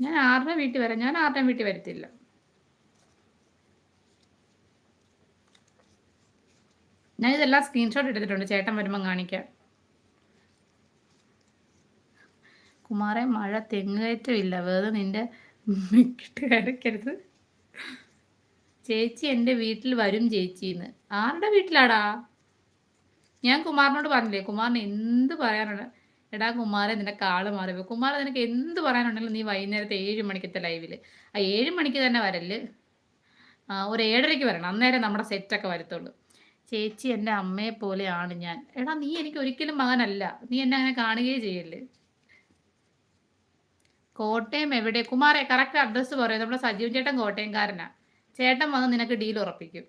ഞാൻ ആരുടെ വീട്ടിൽ വരാം? ഞാൻ ആരുടെയും വീട്ടിൽ വരത്തില്ല. ഞാൻ ഇതെല്ലാം സ്ക്രീൻഷോട്ട് എടുത്തിട്ടുണ്ട് ചേട്ടൻ വരുമ്പം കാണിക്കാം. കുമാറെ മഴ തെങ്ങുകയറ്റമില്ല. വെറുതെ നിന്റെ മെക്കിട്ട് കരക്കരുത്. ചേച്ചി എൻ്റെ വീട്ടിൽ വരും ചേച്ചിന്ന്. ആരുടെ വീട്ടിലാടാ? ഞാൻ കുമാറിനോട് പറഞ്ഞില്ലേ, കുമാറിന് എന്ത് പറയാനുണ്ട്? എടാ കുമാരെ നിന്റെ കാള് മാറിപ്പോ. കുമാര നിനക്ക് എന്ത് പറയാനുണ്ടെങ്കിലും നീ വൈകുന്നേരത്തെ 7 മണിക്കത്തെ ലൈവില്. ആ 7 മണിക്ക് തന്നെ വരല്. ഒരു 7:30ക്ക് വരണം. അന്നേരം നമ്മുടെ സെറ്റൊക്കെ വരത്തുള്ളൂ. ചേച്ചി എൻ്റെ അമ്മയെ പോലെയാണ് ഞാൻ. എടാ നീ എനിക്ക് ഒരിക്കലും മകനല്ല. നീ എന്നെ അങ്ങനെ കാണുകയേ ചെയ്യല്ലേ. കോട്ടയം എവിടെ? കുമാറെ കറക്റ്റ് അഡ്രസ്സ് പറയും. നമ്മുടെ സജീവൻ ചേട്ടൻ കോട്ടയംകാരനാ. ചേട്ടൻ വന്ന് നിനക്ക് ഡീൽ ഉറപ്പിക്കും.